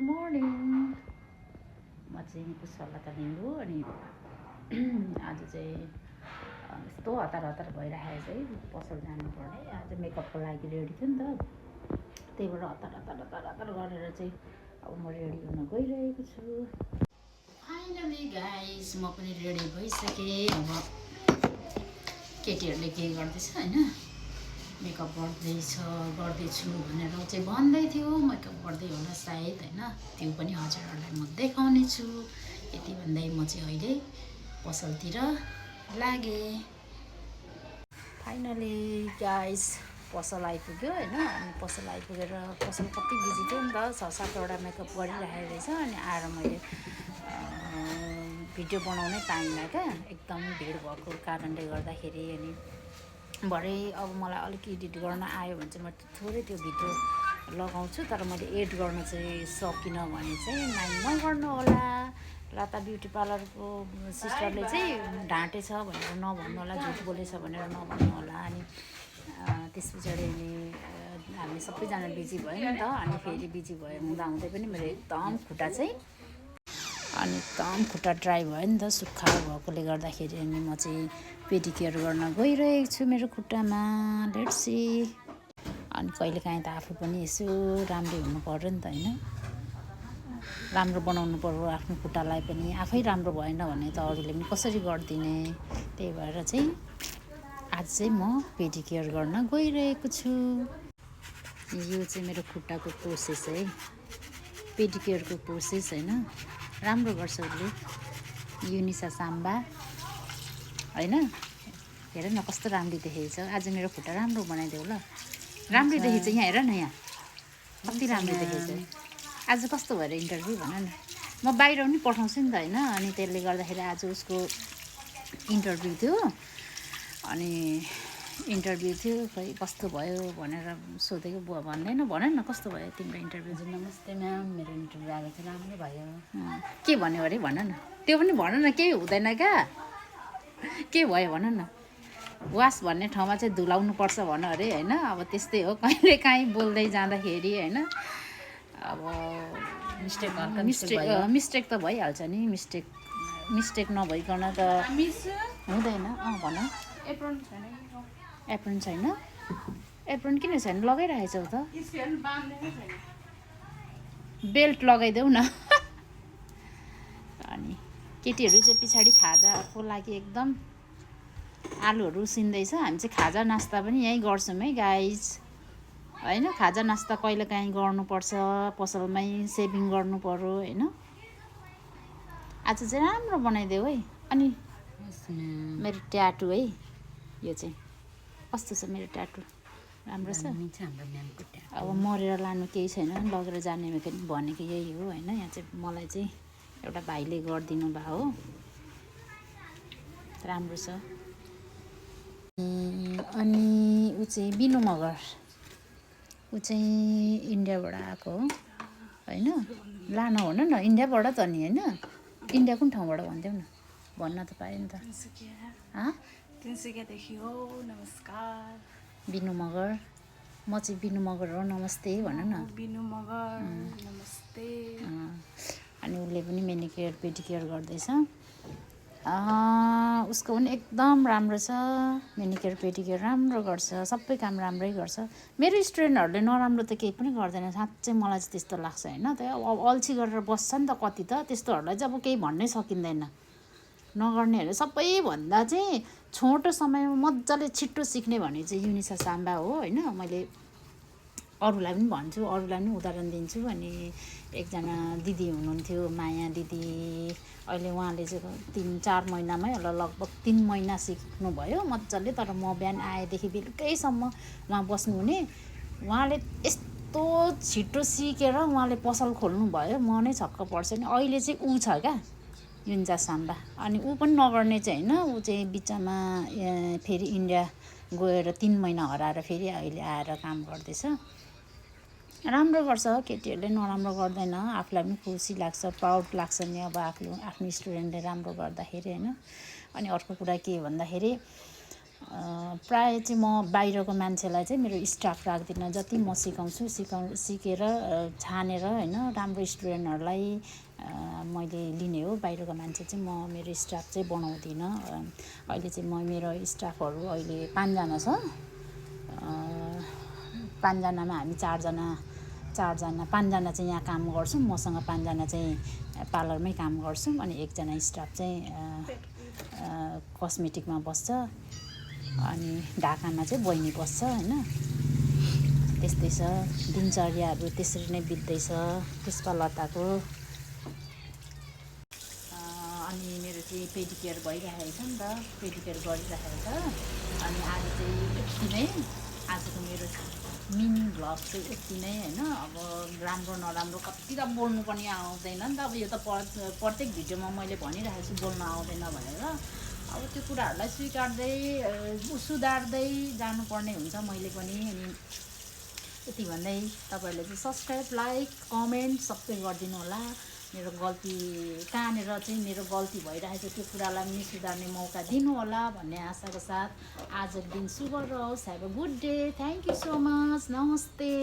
Morning म चाहिँ पुष्पलता लिम्बू अनि आज चाहिँ यस्तो हतार हतार भइरहेको चाहिँ पसल जानुपर्ने आज मेकअपको लागि रेडी थियो नि त त्यही भएर हतार हतार हतार हतार गरेर चाहिँ अब म रेडी हुन गइरहेको छु। फाइनली गाइस म पनि रेडी भइसकेँ। अब केटीहरूले के गर्दैछ होइन मेकअप गर्दैछु भनेर चाहिँ भन्दै थियो। मेकअप गर्दै होला सायद होइन, त्यो पनि हजुरहरूलाई म देखाउने छु। यति भन्दै म चाहिँ अहिले पसलतिर लागेँ। फाइनली गाइस पसल आइपुग्यो होइन। अनि पसल आइपुगेर पसल कति बिजी थियो नि त, 6-7वटा मेकअप गरिरहेको रहेछ। अनि आएर मैले भिडियो बनाउनै पाइनँ क्या, एकदम भिड भएको कारणले गर्दाखेरि। अनि भरे अब मलाई अलिक एडिट गर्न आयो भने चाहिँ म थोरै त्यो भिडियो लगाउँछु, तर मैले एड गर्न चाहिँ सकिनँ भने चाहिँ माइन्ड नगर्नु होला। लता ब्युटी पार्लरको सिस्टरले चाहिँ ढाँटेछ भनेर नभन्नु होला, झुट बोलेछ भनेर नभन्नु होला। अनि त्यस पछाडि हामी सबैजना बिजी भयो नि त। अनि फेरि बिजी भयो हुँदाहुँदै पनि मेरो एकदम खुट्टा चाहिँ एकदम खुट्टा ड्राई भयो नि त, सुक्खा भएकोले गर्दाखेरि। अनि म चाहिँ पेडिकेयर गर्न गइरहेको छु मेरो खुट्टामा। Let's see. अनि कहिलेकाहीँ त आफू पनि यसो राम्रै हुनु पर्यो नि त होइन, राम्रो बनाउनु पर्यो आफ्नो खुट्टालाई पनि। आफै राम्रो भएन भने त अरूले पनि कसरी गरिदिने। त्यही भएर चाहिँ आज चाहिँ म पेडिकेयर गर्न गइरहेको छु। यो चाहिँ मेरो खुट्टाको प्रोसेस है, पेडिकेयरको प्रोसेस होइन। राम्रो गर्छ उसले, युनिसा साम्बा होइन। हेर न कस्तो राम्रो देखेको छ। आज मेरो खुट्टा राम्रो बनाइदेऊ ल। राम्रो देखेछ यहाँ, हेर न यहाँ कति राम्रो देखेछ। आज कस्तो भएर इन्टरभ्यू भन न। म बाहिर पनि पठाउँछु नि त होइन। अनि त्यसले गर्दाखेरि आज उसको इन्टरभ्यू थियो। अनि इन्टरभ्यू थियो, खै कस्तो भयो भनेर सोधेको। बुवा भन्दैन, भन न कस्तो भयो तिम्रो इन्टरभ्यू। नमस्ते म्याम, मेरो इन्टरभ्यू आएको थियो, राम्रो भयो। के भन्यो अरे भन न, त्यो पनि भन न। केही हुँदैन क्या, के भयो भन न। वास भन्ने ठाउँमा चाहिँ धुलाउनु पर्छ भन अरे होइन। अब त्यस्तै हो कहिले काहीँ बोल्दै जाँदाखेरि होइन। अब मिस्टेक त भइहाल्छ नि। मिस्टेक नभइकन त हुँदैन। भन। एप्रोन छैन? एप्रोन किन छैन? लगाइरहेछौ त, बेल्ट लगाइदेऊ न। अनि केटीहरू चाहिँ पछाडि खाजाको लागि एकदम आलुहरू उसिन्दैछ। हामी चाहिँ खाजा नास्ता पनि यहीँ गर्छौँ है गाइज होइन। खाजा नास्ता कहिलेकाहीँ गर्नुपर्छ, पसलमै सेभिङ गर्नु पर्यो होइन। आज चाहिँ राम्रो बनाइदेऊ है। अनि मेरो ट्याटु है, यो चाहिँ कस्तो छ मेरो ट्याटु? राम्रो छ। अब मरेर लानु केही छैन, लगेर जाने भनेको यही हो होइन। यहाँ चाहिँ मलाई चाहिँ एउटा भाइले गरिदिनु भयो हो, राम्रो छ। अनि ऊ चाहिँ बिनु मगर, ऊ चाहिँ इन्डियाबाट आएको हो होइन। लान हो न, इन्डियाबाट त नि होइन। इन्डिया कुन ठाउँबाट भनिदेऊ न, भन्न त पायो नि त। तिनसुकियादेखि हो। नमस्कार बिनु मगर। म चाहिँ बिनु मगर हो, नमस्ते भन न। बिनु मगर नमस्ते। अनि उसले पनि मेनिकेयर पेडिकेयर गर्दैछ। उसको पनि एकदम राम्रो छ। मेनिकेयर पेडिकेयर राम्रो गर्छ, सबै काम राम्रै गर्छ। मेरो स्टुडेन्टहरूले नराम्रो त केही पनि गर्दैन साँच्चै, मलाई चाहिँ त्यस्तो लाग्छ होइन। त अब अल्छी गरेर बस्छ नि त कति त, त्यस्तोहरूलाई चाहिँ अब केही भन्नै सकिँदैन। नगर्नेहरू सबैभन्दा चाहिँ छोटो समयमा मजाले छिट्टो सिक्ने भने चाहिँ युनिसा साम्बा हो होइन। मैले अरूलाई पनि भन्छु, अरूलाई पनि उदाहरण दिन्छु। अनि एकजना दिदी हुनुहुन्थ्यो, माया दिदी। अहिले उहाँले चाहिँ 3-4 महिनामै होला, लगभग 3 महिना सिक्नुभयो मजाले। तर म बिहान आएदेखि बेलुकैसम्म उहाँ बस्नुहुने। उहाँले यस्तो छिटो सिकेर उहाँले पसल खोल्नुभयो, म नै छक्क पर्छ नि। अहिले चाहिँ ऊ छ क्या, युनिसा साम्बा। अनि ऊ पनि नगर्ने चाहिँ होइन, ऊ चाहिँ बिचमा फेरि इन्डिया गएर 3 महिना हराएर फेरि अहिले आएर काम गर्दैछ। राम्रो गर्छ, केटीहरूले नराम्रो गर्दैन। आफूलाई पनि खुसी लाग्छ, प्राउड लाग्छ नि अब आफ्नो स्टुडेन्टले राम्रो गर्दाखेरि होइन। अनि अर्को कुरा के भन्दाखेरि प्रायः चाहिँ म बाहिरको मान्छेलाई चाहिँ मेरो स्टाफ राख्दिनँ। जति म सिकाउँछु सिकेर छानेर होइन राम्रो स्टुडेन्टहरूलाई मैले लिने हो। बाहिरको मान्छे चाहिँ म मेरो स्टाफ चाहिँ बनाउँदिनँ। अहिले चाहिँ मेरो स्टाफहरू अहिले 5 जना छ। 5 जनामा हामी 4 जना 5 जना चाहिँ यहाँ काम गर्छौँ। मसँग 5 जना चाहिँ पार्लरमै काम गर्छौँ अनि 1 जना स्टाफ चाहिँ कस्मेटिकमा बस्छ अनि ढाकामा चाहिँ बहिनी बस्छ होइन। त्यस्तै छ दिनचर्याहरू त्यसरी नै बित्दैछ पुष्पलताको। अनि मेरो चाहिँ पेडिकेयर भइरहेको छ नि त, पेडिकेयर गरिरहेको छ। अनि आज चाहिँ यति नै, आजको मेरो मिनी भ्लग चाहिँ यति नै होइन। अब राम्रो नराम्रो कति त बोल्नु पनि आउँदैन नि त। अब यो त प्रत्येक भिडियोमा मैले भनिरहेको छु बोल्न आउँदैन भनेर। अब त्यो कुराहरूलाई स्वीकार्दै सुधार्दै जानुपर्ने हुन्छ मैले पनि। अनि यति भन्दै तपाईँहरूले चाहिँ सब्सक्राइब लाइक कमेन्ट सबै गरिदिनु होला। मेरो गल्ती कहाँनिर चाहिँ मेरो गल्ती भइरहेको छ त्यो कुरालाई पनि सुधार्ने मौका दिनु होला भन्ने आशाको साथ आजको दिन शुभ रहोस्। Have a good day. Thank you so much. नमस्ते।